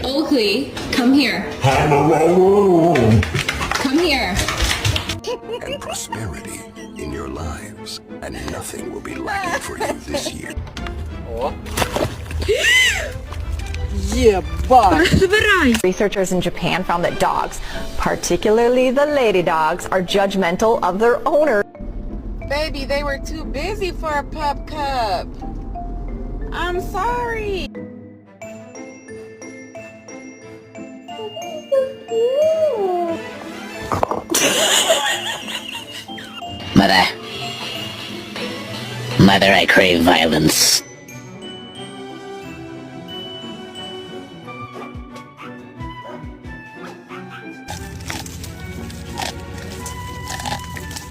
Oakley, come here. Come here. And prosperity in your lives, and nothing will be lacking for you this year. Researchers in Japan found that dogs, particularly the lady dogs, are judgmental of their owners. Baby, they were too busy for a pup cup. I'm sorry. Mother, I crave violence.